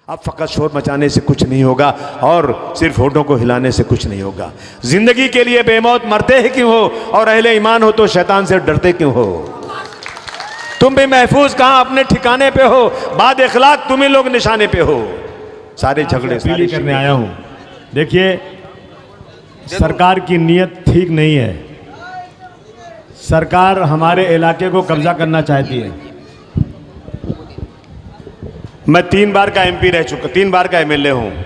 अब फ़कत शोर मचाने से कुछ नहीं होगा और सिर्फ होठों को हिलाने से कुछ नहीं होगा। जिंदगी के लिए बेमौत मरते ही क्यों हो और अहले ईमान हो तो शैतान से डरते क्यों हो। तुम भी महफूज कहाँ अपने ठिकाने पे हो, बाद इखलाक तुम ही लोग निशाने पे हो। सारे झगड़े अपील करने आया हूँ। देखिए, सरकार की नीयत ठीक नहीं है। सरकार हमारे इलाके को कब्जा करना चाहती है। मैं 3 बार का एमपी रह चुका, 3 बार का एमएलए हूँ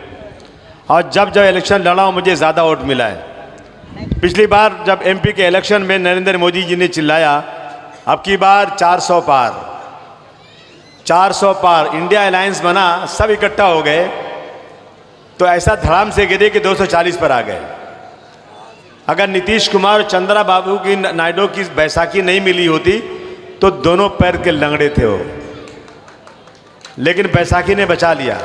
और जब इलेक्शन लड़ा हूँ मुझे ज़्यादा वोट मिला है। पिछली बार जब एमपी के इलेक्शन में नरेंद्र मोदी जी ने चिल्लाया, अब की बार 400 पार, 400 पार इंडिया अलायंस बना, सब इकट्ठा हो गए तो ऐसा धड़ाम से गिरे कि 240 पर आ गए। अगर नीतीश कुमार और चंद्रा बाबू की नायडू की बैसाखी नहीं मिली होती तो दोनों पैर के लंगड़े थे वो, लेकिन बैसाखी ने बचा लिया।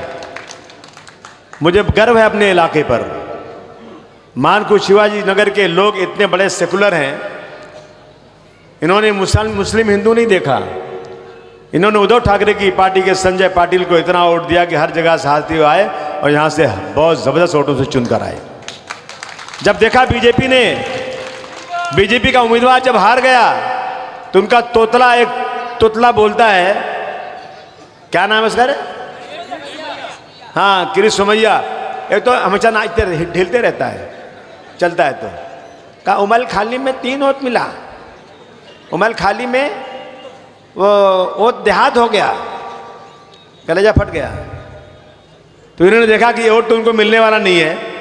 मुझे गर्व है अपने इलाके पर। मानकू शिवाजी नगर के लोग इतने बड़े सेकुलर हैं, इन्होंने मुस्लिम हिंदू नहीं देखा। इन्होंने उद्धव ठाकरे की पार्टी के संजय पाटिल को इतना वोट दिया कि हर जगह से हारते हुए आए और यहाँ से बहुत ज़बरदस्त वोटों से चुनकर आए। जब देखा बीजेपी का उम्मीदवार जब हार गया तो उनका तोतला, एक तोतला बोलता है, क्या नाम है उसका? हाँ, किरीश सोमैया। एक तो हमेशा नाचते ढिलते रहता है, चलता है। तो कहा उमल खाली में 3 वोट मिला, उमल खाली में वो देहात हो गया, कलेजा फट गया। तो इन्होंने देखा कि ये वोट तो उनको मिलने वाला नहीं है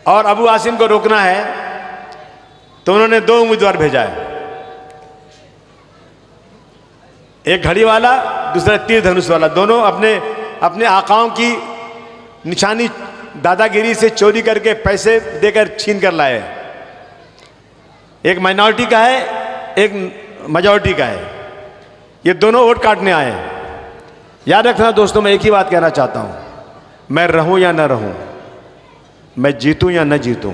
और अबू आसिम को रोकना है, तो उन्होंने 2 उम्मीदवार भेजा है, एक घड़ी वाला, दूसरा तीर धनुष वाला। दोनों अपने अपने आकाओं की निशानी दादागिरी से चोरी करके पैसे देकर छीन कर लाए। एक माइनॉरिटी का है, एक मेजॉरिटी का है। ये दोनों वोट काटने आए हैं। याद रखना दोस्तों, मैं एक ही बात कहना चाहता हूं, मैं रहूं या न रहूं, मैं जीतूं या न जीतूं,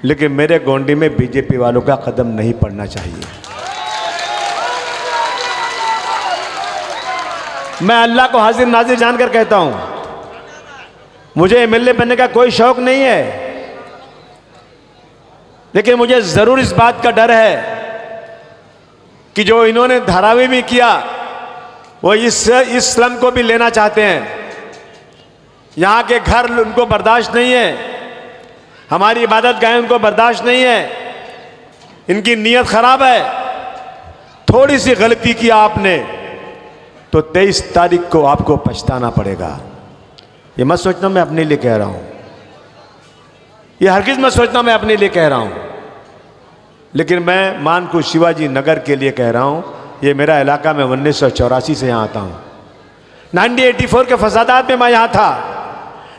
लेकिन मेरे गोंडी में बीजेपी वालों का कदम नहीं पड़ना चाहिए। मैं अल्लाह को हाजिर नाजिर जानकर कहता हूं, मुझे एमएलए बनने का कोई शौक नहीं है, लेकिन मुझे जरूर इस बात का डर है कि जो इन्होंने धारावी में किया वो इस स्लम को भी लेना चाहते हैं। यहां के घर उनको बर्दाश्त नहीं है, हमारी इबादत गाहें उनको बर्दाश्त नहीं है। इनकी नीयत खराब है। थोड़ी सी गलती किया आपने तो 23 तारीख को आपको पछताना पड़ेगा। ये मत सोचना मैं अपने लिए कह रहा हूं, ये हरगिज मत सोचना मैं अपने लिए कह रहा हूं, लेकिन मैं मानकू शिवाजी नगर के लिए कह रहा हूं। ये मेरा इलाका, मैं 1984 से यहां आता हूं। 1984 के फसादात में मैं यहां था,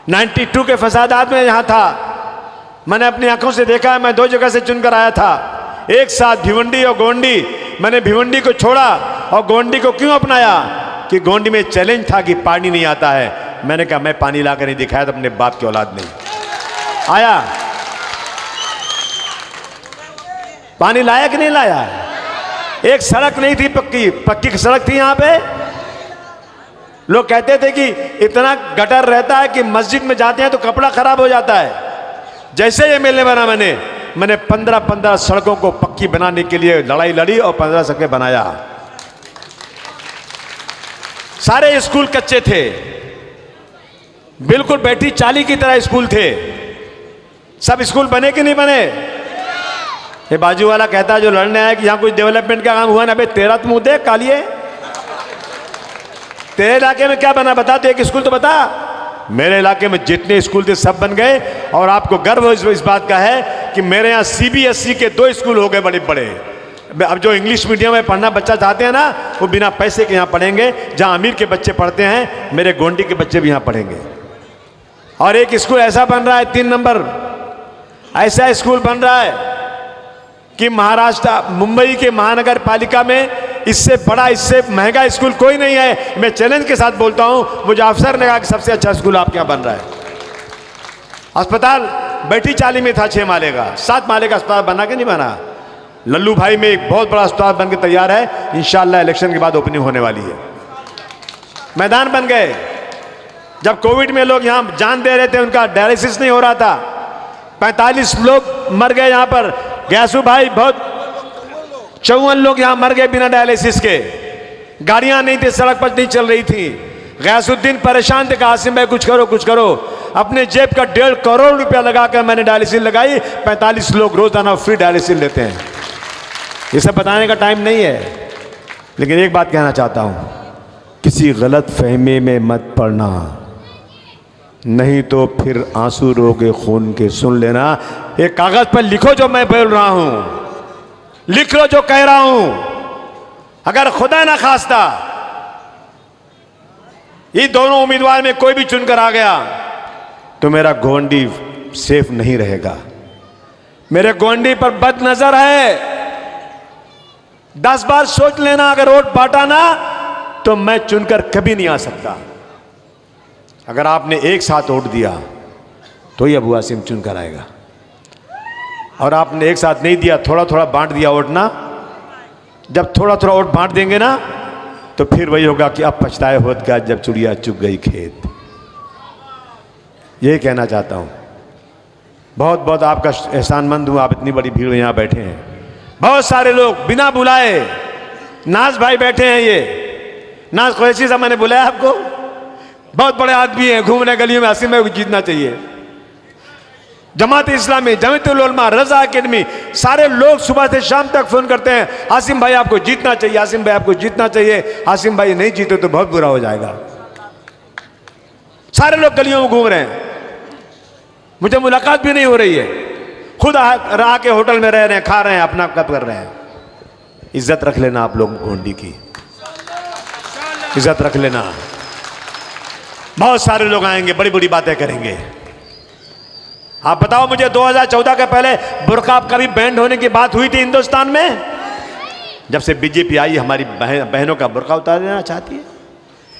92 के फसादात में यहां था। मैंने अपनी आंखों से देखा है। मैं 2 जगह से चुनकर आया था, एक साथ भिवंडी और गोंडी। मैंने भिवंडी को छोड़ा और गोंडी को क्यों अपनाया कि गोंडी में चैलेंज था कि पानी नहीं आता है। मैंने कहा मैं पानी लाकर नहीं दिखाया तो अपने बाप की औलाद नहीं आया। पानी लाया कि नहीं लाया? एक सड़क नहीं थी, पक्की सड़क थी यहां पे। लोग कहते थे कि इतना गटर रहता है कि मस्जिद में जाते हैं तो कपड़ा खराब हो जाता है। जैसे ये मेले बना, मैंने 15 सड़कों को पक्की बनाने के लिए लड़ाई लड़ी और 15 सड़कें बनाया। सारे स्कूल कच्चे थे, बिल्कुल बैठी चाली की तरह स्कूल थे। सब स्कूल बने कि नहीं बने? ये बाजू वाला कहता है जो लड़ने आया कि यहां कुछ डेवलपमेंट का काम हुआ ना। भाई तेरा तो मुंह देख कालिए, तेरे इलाके में क्या बना बता, तो एक स्कूल तो बता। मेरे इलाके में जितने स्कूल थे सब बन गए और आपको गर्व इस बात का है कि मेरे यहाँ सीबीएसई के 2 स्कूल हो गए बड़े बड़े। अब जो इंग्लिश मीडियम में पढ़ना बच्चा चाहते हैं ना, वो बिना पैसे के यहाँ पढ़ेंगे। जहाँ अमीर के बच्चे पढ़ते हैं, मेरे गोंडी के बच्चे भी यहाँ पढ़ेंगे। और एक स्कूल ऐसा बन रहा है, 3 नंबर ऐसा स्कूल बन रहा है कि महाराष्ट्र, मुंबई के महानगर पालिका में इससे बड़ा, इससे महंगा स्कूल कोई नहीं है। मैं चैलेंज के साथ बोलता हूं, मुझे अफसर ने कहा कि सबसे अच्छा स्कूल आपके यहाँ बन रहा है। अस्पताल बैठी चाली में था, 6 माले का, 7 माले का अस्पताल बना के नहीं बना। लल्लू भाई में एक बहुत बड़ा अस्पताल बनकर तैयार है, इंशाअल्लाह इलेक्शन के बाद ओपनिंग होने वाली है। मैदान बन गए। जब कोविड में लोग यहाँ जान दे रहे थे, उनका डायलिसिस नहीं हो रहा था, 45 लोग मर गए यहाँ पर। गैसू भाई बहुत 54 लोग यहाँ मर गए बिना डायलिसिस के। गाड़ियां नहीं थी, सड़क पर नहीं चल रही थी। गैसुद्दीन परेशान थे कि आसिम भाई कुछ करो कुछ करो। अपने जेब का 1.5 करोड़ रुपया लगाकर मैंने डायलिसिस लगाई। 45 लोग रोजाना फ्री डायलिसिस लेते हैं। ये सब बताने का टाइम नहीं है, लेकिन एक बात कहना चाहता हूं, किसी गलत फहमी में मत पड़ना, नहीं तो फिर आंसू रोगे खून के। सुन लेना, एक कागज पर लिखो जो मैं बोल रहा हूं, लिख लो जो कह रहा हूं। अगर खुदा ना खास्ता ये दोनों उम्मीदवार में कोई भी चुनकर आ गया तो मेरा गोंडी सेफ नहीं रहेगा। मेरे गोंडी पर बदनजर है। 10 बार सोच लेना, अगर वोट बांटा ना तो मैं चुनकर कभी नहीं आ सकता। अगर आपने एक साथ वोट दिया तो ही अबू आसिम चुनकर आएगा, और आपने एक साथ नहीं दिया, थोड़ा थोड़ा बांट दिया वोट ना, जब थोड़ा थोड़ा वोट बांट देंगे ना तो फिर वही होगा कि अब पछताए होत गया जब चिड़िया चुग गई खेत। यही कहना चाहता हूं। बहुत बहुत आपका एहसानमंद हूं, आप इतनी बड़ी भीड़ में यहां बैठे हैं। बहुत सारे लोग बिना बुलाए, नाज भाई बैठे हैं, ये नाज कुरैशी साहब मैंने बुलाया आपको, बहुत बड़े आदमी हैं, घूम रहे गलियों में। आसिम भाई को जीतना चाहिए। जमात इस्लामी, जमीयतुल उलमा, रजा एकेडमी, सारे लोग सुबह से शाम तक फोन करते हैं, आसिम भाई आपको जीतना चाहिए, आसिम भाई आपको जीतना चाहिए। आसिम भाई नहीं जीते तो बहुत बुरा हो जाएगा। सारे लोग गलियों में घूम रहे हैं, मुझे मुलाकात भी नहीं हो रही है। खुद रहा के होटल में रह रहे हैं, खा रहे हैं, अपना कब कर रहे हैं। इज्जत रख लेना आप लोग, गोंडी की इज्जत रख लेना। बहुत सारे लोग आएंगे, बड़ी बड़ी बातें करेंगे। आप बताओ मुझे, 2014 के पहले बुर्का कभी बैंड होने की बात हुई थी हिंदुस्तान में? जब से बीजेपी आई, हमारी बहनों का बुर्का उतार देना चाहती है।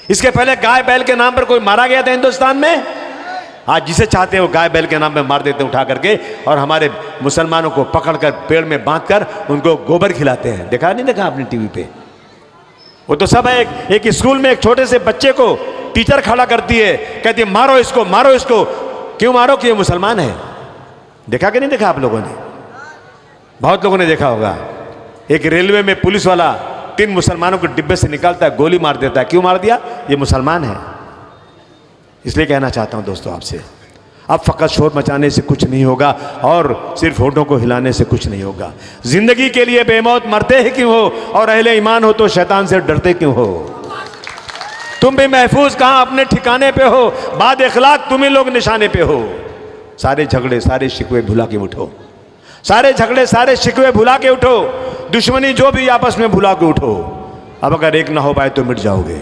इसके पहले गाय बैल के नाम पर कोई मारा गया था हिंदुस्तान में? आज जिसे चाहते हैं वो गाय बैल के नाम पे मार देते हैं उठा करके, और हमारे मुसलमानों को पकड़कर पेड़ में बांधकर उनको गोबर खिलाते हैं। देखा नहीं देखा आपने टीवी पे? वो तो सब है। एक स्कूल में एक छोटे से बच्चे को टीचर खड़ा करती है, कहती है मारो इसको, मारो इसको। क्यों मारो? कि ये मुसलमान है। देखा कि नहीं देखा आप लोगों ने? बहुत लोगों ने देखा होगा। एक रेलवे में पुलिस वाला 3 मुसलमानों को डिब्बे से निकालता है, गोली मार देता है। क्यों मार दिया? ये मुसलमान है। इसलिए कहना चाहता हूं दोस्तों आपसे, अब फकत शोर मचाने से कुछ नहीं होगा, और सिर्फ होठों को हिलाने से कुछ नहीं होगा। जिंदगी के लिए बेमौत मरते ही क्यों हो, और अहले ईमान हो तो शैतान से डरते क्यों हो। तुम भी महफूज कहां अपने ठिकाने पे हो, बाद इखलाक तुम ही लोग निशाने पे हो। सारे झगड़े सारे शिकवे भुला के उठो, सारे झगड़े सारे शिकवे भुला के उठो, दुश्मनी जो भी आपस में भुला के उठो। अब अगर एक ना हो पाए तो मिट जाओगे,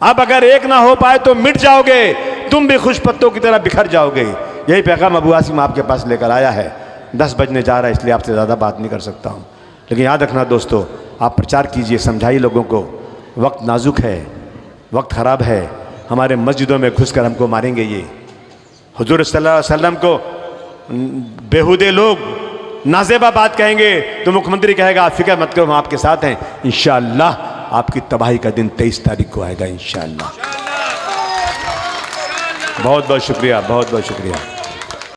अब अगर एक ना हो पाए तो मिट जाओगे, तुम भी खुश पत्तों की तरह बिखर जाओगे। यही पैगाम अबू आसिम आपके पास लेकर आया है। 10 बजने जा रहा है, इसलिए आपसे ज़्यादा बात नहीं कर सकता हूँ। लेकिन याद रखना दोस्तों, आप प्रचार कीजिए, समझाइए लोगों को। वक्त नाजुक है, वक्त ख़राब है। हमारे मस्जिदों में घुसकर हमको मारेंगे ये। हुजूर सल्लल्लाहु अलैहि वसल्लम को बेहुदे लोग नाज़ेबा बात कहेंगे तो मुख्यमंत्री कहेगा आप फिक्र मत करो, हम आपके साथ हैं। इंशाअल्लाह आपकी तबाही का दिन 23 तारीख को आएगा इंशाअल्लाह। बहुत बहुत शुक्रिया, बहुत बहुत शुक्रिया।